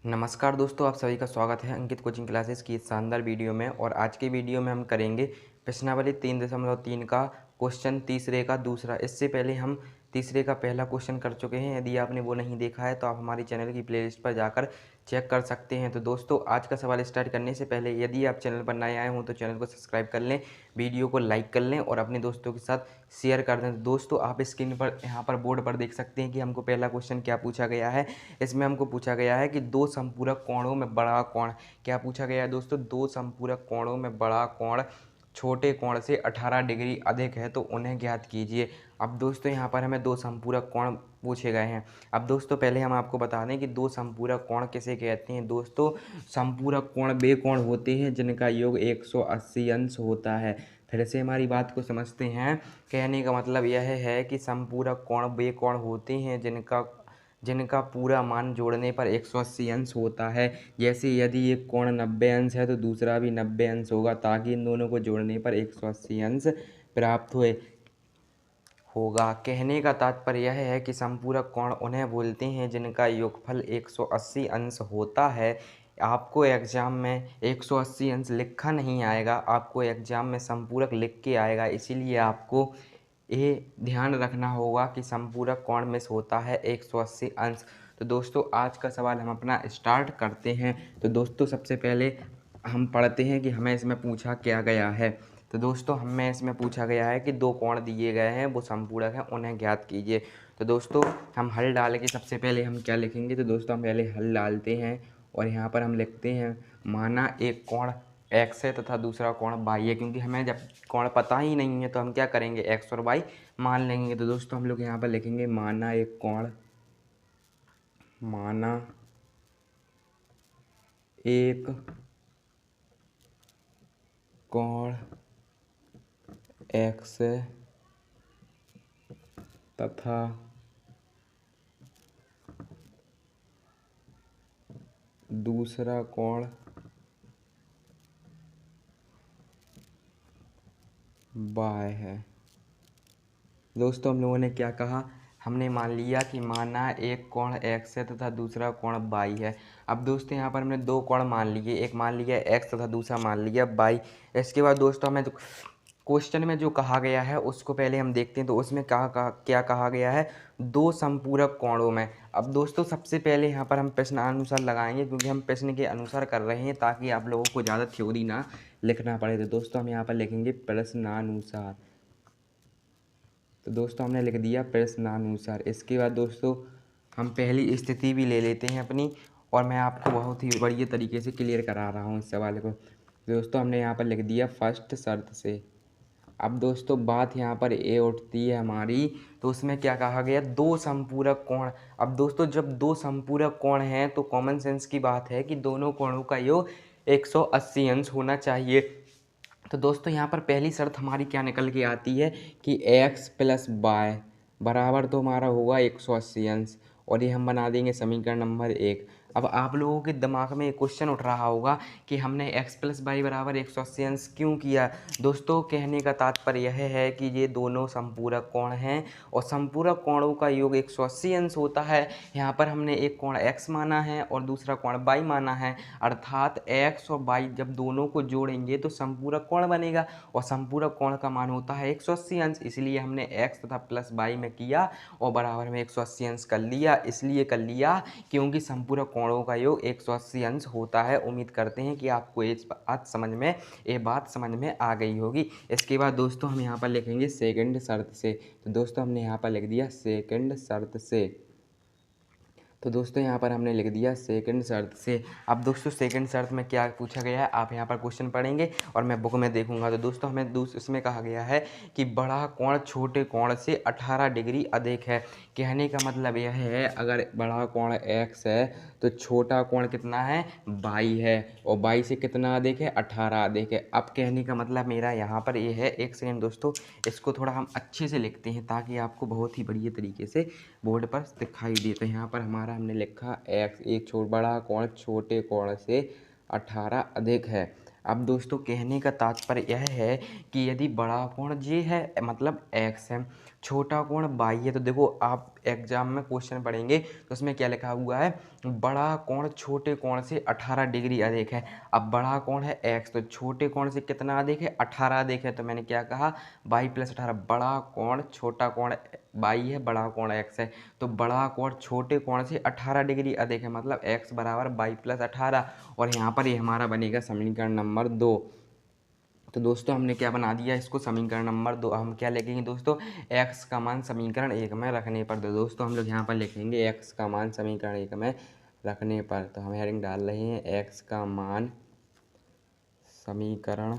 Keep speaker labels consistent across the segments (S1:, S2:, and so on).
S1: नमस्कार दोस्तों, आप सभी का स्वागत है अंकित कोचिंग क्लासेस की इस शानदार वीडियो में। और आज के वीडियो में हम करेंगे प्रश्नावली 3.3 का क्वेश्चन तीसरे का दूसरा। इससे पहले हम तीसरे का पहला क्वेश्चन कर चुके हैं। यदि आपने वो नहीं देखा है तो आप हमारी चैनल की प्लेलिस्ट पर जाकर चेक कर सकते हैं। तो दोस्तों, आज का सवाल स्टार्ट करने से पहले यदि आप चैनल पर नए आए हों तो चैनल को सब्सक्राइब कर लें, वीडियो को लाइक कर लें और अपने दोस्तों के साथ शेयर कर दें। तो दोस्तों, आप स्क्रीन पर यहाँ पर बोर्ड पर देख सकते हैं कि हमको पहला क्वेश्चन क्या पूछा गया है। इसमें हमको पूछा गया है कि दो समपूरक कोणों में बड़ा कोण, क्या पूछा गया है दोस्तों, दो समपूरक कोणों में बड़ा कोण छोटे कोण से 18 डिग्री अधिक है तो उन्हें ज्ञात कीजिए। अब दोस्तों, यहाँ पर हमें दो समपूरक कोण पूछे गए हैं। अब दोस्तों, पहले हम आपको बता दें कि दो समपूरक कोण किसे कहते हैं। दोस्तों, समपूरक कोण वे कोण होते हैं जिनका योग 180 अंश होता है। फिर से हमारी बात को समझते हैं। कहने का मतलब यह है कि समपूरक कोण वे कोण होते हैं जिनका पूरा मान जोड़ने पर 180 अंश होता है। जैसे यदि एक कोण 90 अंश है तो दूसरा भी 90 अंश होगा, ताकि इन दोनों को जोड़ने पर 180 अंश प्राप्त होगा। कहने का तात्पर्य यह है कि समपूरक कोण उन्हें बोलते हैं जिनका योगफल 180 अंश होता है। आपको एग्जाम में 180 अंश लिखा नहीं आएगा, आपको एग्जाम में समपूरक लिख के आएगा। इसीलिए आपको ये ध्यान रखना होगा कि समपूरक कोण में होता है 180 अंश। तो दोस्तों, आज का सवाल हम अपना स्टार्ट करते हैं। तो दोस्तों, सबसे पहले हम पढ़ते हैं कि हमें इसमें पूछा क्या गया है। तो दोस्तों, हमें इसमें पूछा गया है कि दो कोण दिए गए हैं, वो समपूरक हैं, उन्हें ज्ञात कीजिए। तो दोस्तों, हम हल डाल के सबसे पहले हम क्या लिखेंगे। तो दोस्तों, हम पहले हल डालते हैं और यहाँ पर हम लिखते हैं माना एक कोण एक्स है तथा दूसरा कोण वाई है। क्योंकि हमें जब कोण पता ही नहीं है तो हम क्या करेंगे, एक्स और वाई मान लेंगे। तो दोस्तों, हम लोग यहाँ पर लिखेंगे माना एक कोण एक्स तथा दूसरा कोण वाई है। दोस्तों, हम लोगों ने क्या कहा, हमने मान लिया कि माना एक कोण एक्स है तथा दूसरा कोण वाई है। अब दोस्तों, यहाँ पर हमने दो कोण मान लिए, एक मान लिया एक्स तथा दूसरा मान लिया वाई। इसके बाद दोस्तों, हमें क्वेश्चन में जो कहा गया है उसको पहले हम देखते हैं। तो उसमें क्या कहा गया है, दो समपूरक कोणों में। अब दोस्तों, सबसे पहले यहाँ पर हम प्रश्नानुसार लगाएंगे, क्योंकि हम प्रश्न के अनुसार कर रहे हैं ताकि आप लोगों को ज़्यादा थ्योरी ना लिखना पड़े। तो दोस्तों, हम यहाँ पर लिखेंगे प्रश्नानुसार। तो दोस्तों, हमने लिख दिया प्रश्नानुसार। इसके बाद दोस्तों, हम पहली स्थिति भी ले लेते हैं अपनी, और मैं आपको बहुत ही बढ़िया तरीके से क्लियर करा रहा हूँ इस सवाल को। दोस्तों, हमने यहाँ पर लिख दिया फर्स्ट शर्त से। अब दोस्तों, बात यहाँ पर ये उठती है हमारी, तो उसमें क्या कहा गया, दो समपूरक कोण। अब दोस्तों, जब दो समपूरक कोण हैं तो कॉमन सेंस की बात है कि दोनों कोणों का योग 180 अंश होना चाहिए। तो दोस्तों, यहाँ पर पहली शर्त हमारी क्या निकल के आती है कि x प्लस वाई बराबर तो हमारा होगा 180 अंश, और ये हम बना देंगे समीकरण नंबर 1। अब आप लोगों के दिमाग में एक क्वेश्चन उठ रहा होगा कि हमने x प्लस वाई बराबर 180 अंश क्यों किया। दोस्तों, कहने का तात्पर्य यह है कि ये दोनों समपूरक कोण हैं और समपूरक कोणों का योग 180 अंश होता है। यहाँ पर हमने एक कोण x माना है और दूसरा कोण y माना है, अर्थात x और y जब दोनों को जोड़ेंगे तो समपूरक कोण बनेगा, और समपूरक कोण का मान होता है 180 अंश। इसलिए हमने x तथा प्लस y में किया और बराबर में 180 अंश कर लिया। इसलिए कर लिया क्योंकि समपूरक कोणों का योग 180 अंश होता है। उम्मीद करते हैं कि आपको ये बात समझ में आ गई होगी। इसके बाद दोस्तों, हम यहाँ पर लिखेंगे सेकंड शर्त से। तो दोस्तों, हमने यहाँ पर लिख दिया सेकंड शर्त से। तो दोस्तों, यहाँ पर हमने लिख दिया सेकंड शर्त से। अब दोस्तों, सेकंड शर्त में क्या पूछा गया है, आप यहाँ पर क्वेश्चन पढ़ेंगे और मैं बुक में देखूंगा। तो दोस्तों, हमें इसमें कहा गया है कि बड़ा कोण छोटे कोण से 18 डिग्री अधिक है। कहने का मतलब यह है, अगर बड़ा कोण x है तो छोटा कोण कितना है, y है, और y से कितना अधिक है, 18 अधिक है। अब कहने का मतलब मेरा यहाँ पर ये है, एक सेकेंड दोस्तों, इसको थोड़ा हम अच्छे से लिखते हैं ताकि आपको बहुत ही बढ़िया तरीके से बोर्ड पर दिखाई दे। तो यहाँ पर हमारा हमने लिखा x, एक बड़ा कोण छोटे कोण से 18 अधिक है। अब दोस्तों कहने का तात्पर्य यह है कि यदि बड़ा कोण ये है मतलब x है, छोटा कोण y है, तो देखो आप एग्जाम में क्वेश्चन पढ़ेंगे तो उसमें क्या लिखा हुआ है, बड़ा कोण छोटे कोण से 18 डिग्री अधिक है। अब बड़ा कोण है x, तो छोटे कोण से कितना अधिक है, 18 अधिक है। तो मैंने क्या कहा, y + 18, बड़ा कोण छोटा कोण y है, बड़ा कोण x है, तो बड़ा कोण छोटे कोण से 18 डिग्री अधिक है, मतलब x बराबर y + 18। और यहाँ पर ये हमारा बनेगा समीकरण नंबर 2। तो दोस्तों हमने क्या बना दिया इसको, समीकरण नंबर 2। हम क्या लिखेंगे दोस्तों, x का मान समीकरण 1 में रखने पर। तो दोस्तों हम लोग यहाँ पर लिखेंगे x का मान समीकरण 1 में रखने पर। तो हम हेडिंग डाल रहे हैं x का मान समीकरण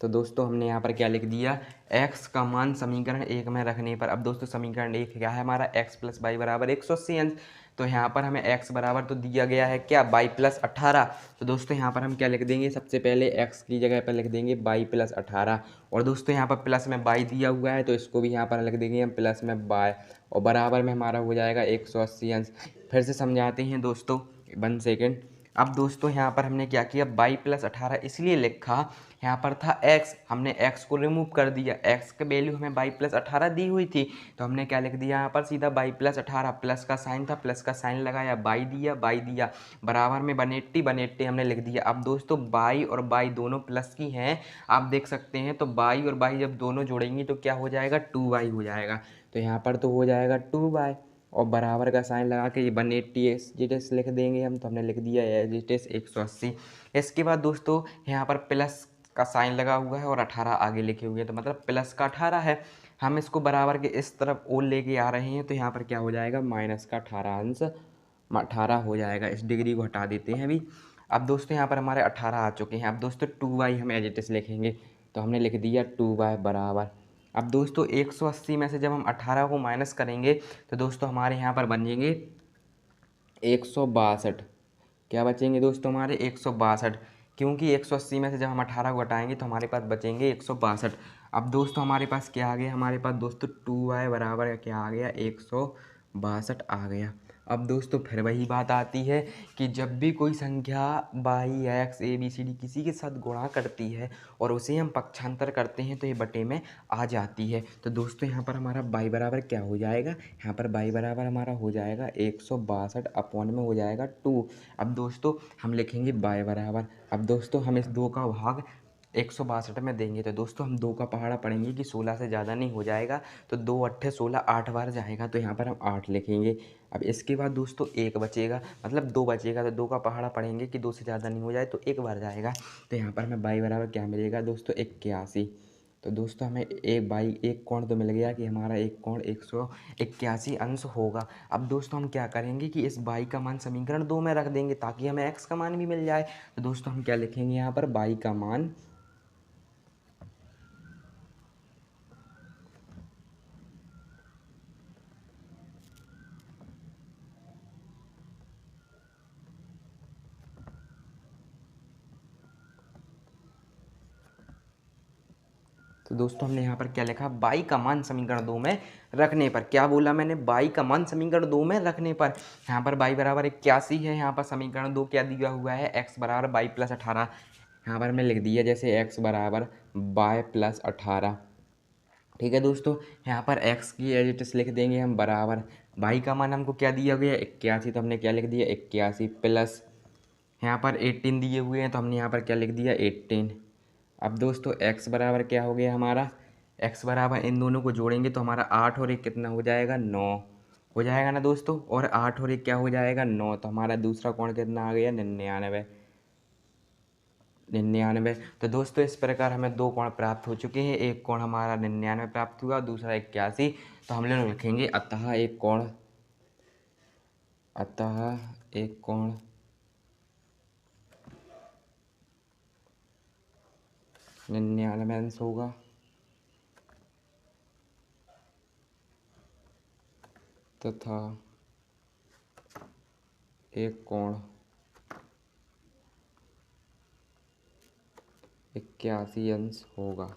S1: तो दोस्तों हमने यहाँ पर क्या लिख दिया, x का मान समीकरण 1 में रखने पर। अब दोस्तों समीकरण 1 क्या है हमारा, x + y बराबर 180 अंश। तो यहाँ पर हमें x बराबर तो दिया गया है क्या, y + 18। तो दोस्तों यहाँ पर हम क्या लिख देंगे, सबसे पहले x की जगह पर लिख देंगे y + 18। और दोस्तों यहाँ पर प्लस में y दिया हुआ है तो इसको भी यहाँ पर लिख देंगे हम प्लस में y, और बराबर में हमारा हो जाएगा 180 अंश। फिर से समझाते हैं दोस्तों, 1 सेकेंड। अब दोस्तों यहाँ पर हमने क्या किया, y + 18 इसलिए लिखा, यहाँ पर था x, हमने x को रिमूव कर दिया, x की वैल्यू हमें y + 18 दी हुई थी, तो हमने क्या लिख दिया यहाँ पर सीधा y + 18, प्लस का साइन था, प्लस का साइन लगाया, y दिया बराबर में 180, 180 हमने लिख दिया। अब दोस्तों y और y दोनों प्लस की हैं, आप देख सकते हैं, तो y और y जब दोनों जोड़ेंगे तो क्या हो जाएगा, 2y हो जाएगा। तो यहाँ पर तो हो जाएगा 2y, और बराबर का साइन लगा के ये 180 एज इट इज लिख देंगे हम। तो हमने लिख दिया एज इट इज 180। इसके बाद दोस्तों यहाँ पर प्लस का साइन लगा हुआ है और 18 आगे लिखे हुए हैं, तो मतलब प्लस का 18 है। हम इसको बराबर के इस तरफ और लेके आ रहे हैं, तो यहाँ पर क्या हो जाएगा, माइनस का 18 अंश 18 हो जाएगा। इस डिग्री को हटा देते हैं अभी। अब दोस्तों यहाँ पर हमारे 18 आ चुके हैं। अब दोस्तों 2y हम एज इट इज लिखेंगे, तो हमने लिख दिया 2y बराबर। अब दोस्तों 180 में से जब हम 18 को माइनस करेंगे तो दोस्तों हमारे यहाँ पर बनेंगे 162। क्या बचेंगे दोस्तों हमारे 162, क्योंकि 180 में से जब हम 18 को हटाएंगे तो हमारे पास बचेंगे 162। अब दोस्तों हमारे पास क्या आ गया, हमारे पास दोस्तों 2y बराबर क्या आ गया, 162 आ गया। अब दोस्तों फिर वही बात आती है कि जब भी कोई संख्या y x a b c d किसी के साथ गुणा करती है और उसे हम पक्षांतर करते हैं तो ये बटे में आ जाती है। तो दोस्तों यहाँ पर हमारा y बराबर क्या हो जाएगा, यहाँ पर y बराबर हमारा हो जाएगा 162 अपॉन में हो जाएगा 2। अब दोस्तों हम लिखेंगे y बराबर, अब दोस्तों हम इस 2 का भाग 162 में देंगे, तो दोस्तों हम 2 का पहाड़ा पढ़ेंगे कि 16 से ज़्यादा नहीं हो जाएगा, तो 2 अट्ठे 16 8 बार जाएगा, तो यहाँ पर हम 8 लिखेंगे। अब इसके बाद दोस्तों 1 बचेगा, मतलब 2 बचेगा, तो 2 का पहाड़ा पढ़ेंगे कि 2 से ज़्यादा नहीं हो जाए तो 1 बार जाएगा। तो यहाँ पर हमें y बराबर क्या मिलेगा दोस्तों, 81। तो दोस्तों हमें एक कोण तो मिल गया कि हमारा एक कोण 181 अंश होगा। अब दोस्तों हम क्या करेंगे कि इस y का मान समीकरण 2 में रख देंगे ताकि हमें x का मान भी मिल जाए। तो दोस्तों हम क्या लिखेंगे यहाँ पर, y का मान तो दोस्तों हमने यहाँ पर क्या लिखा, y का मान समीकरण 2 में रखने पर। क्या बोला मैंने, y का मान समीकरण 2 में रखने पर। यहाँ पर y बराबर 81 है, यहाँ पर समीकरण 2 क्या दिया हुआ है, x बराबर y + 18। यहाँ पर मैं लिख दिया जैसे x बराबर y + 18। ठीक है दोस्तों, यहाँ पर x की एडिटस लिख देंगे हम बराबर, y का मान हमको क्या दिया गया 81, तो हमने क्या लिख दिया 81 प्लस यहाँ पर 18 दिए हुए हैं तो हमने यहाँ पर क्या लिख दिया 18। अब दोस्तों x बराबर क्या हो गया हमारा, x बराबर इन दोनों को जोड़ेंगे तो हमारा 8 और 1 कितना हो जाएगा, 9 हो जाएगा ना दोस्तों। और 8 और 1 क्या हो जाएगा, 9। तो हमारा दूसरा कोण कितना आ गया, 99। 99। तो दोस्तों इस प्रकार हमें 2 कोण प्राप्त हो चुके हैं। एक कोण हमारा 99 प्राप्त हुआ, दूसरा 81। तो हम लोग लिखेंगे अतः एक कोण 99 अंश होगा तथा एक कोण 81 अंश होगा।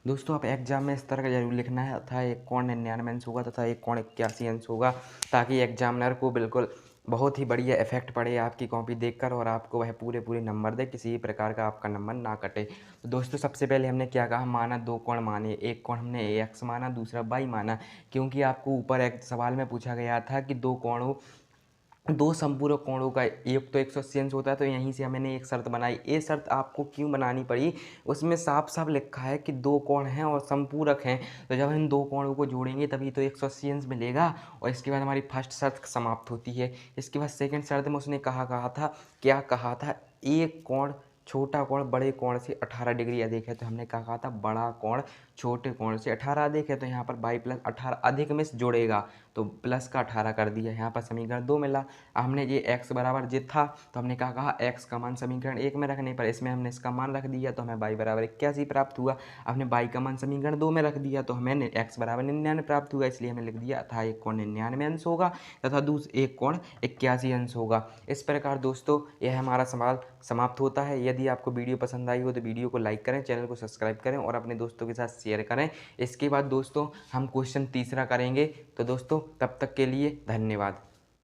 S1: दोस्तों आप एग्जाम में इस तरह का जरूर लिखना है तथा एक कोण 99 अंश होगा तथा एक कोण 81 अंश होगा, ताकि एग्जामिनर को बिल्कुल बहुत ही बढ़िया इफेक्ट पड़े आपकी कॉपी देखकर और आपको वह पूरे पूरे नंबर दे, किसी भी प्रकार का आपका नंबर ना कटे। तो दोस्तों सबसे पहले हमने क्या कहा, माना दो कोण माने, एक कोण हमने एक्स माना, दूसरा वाई माना, क्योंकि आपको ऊपर एक सवाल में पूछा गया था कि दो संपूरक कोणों का एक तो 180 अंश होता है, तो यहीं से मैंने एक शर्त बनाई। ये शर्त आपको क्यों बनानी पड़ी, उसमें साफ साफ लिखा है कि दो कोण हैं और संपूरक हैं, तो जब हम दो कोणों को जोड़ेंगे तभी तो 180 अंश मिलेगा। और इसके बाद हमारी फर्स्ट शर्त समाप्त होती है। इसके बाद सेकंड शर्त में उसने कहा था, क्या कहा था, एक कोण छोटा कोण बड़े कोण से 18 डिग्री अधिक है, तो हमने कहा था बड़ा कोण छोटे कोण से 18 अधिक है, तो यहाँ पर बाई प्लस 18 अधिक में जोड़ेगा तो प्लस का 18 कर दिया, यहाँ पर समीकरण 2 मिला। हमने ये x बराबर जे था, तो हमने कहा x का मान समीकरण 1 में रखने पर इसमें हमने इसका मान रख दिया, तो हमें y बराबर 81 प्राप्त हुआ। हमने y का मान समीकरण 2 में रख दिया, तो हमें x बराबर 99 प्राप्त हुआ, इसलिए हमने लिख दिया अतः एक कोण 99 अंश होगा तथा एक कोण 81 अंश होगा। इस प्रकार दोस्तों यह हमारा सवाल समाप्त होता है। यदि आपको वीडियो पसंद आई हो तो वीडियो को लाइक करें, चैनल को सब्सक्राइब करें और अपने दोस्तों के साथ शेयर करें। इसके बाद दोस्तों हम क्वेश्चन तीसरा करेंगे। तो दोस्तों तब तक के लिए धन्यवाद।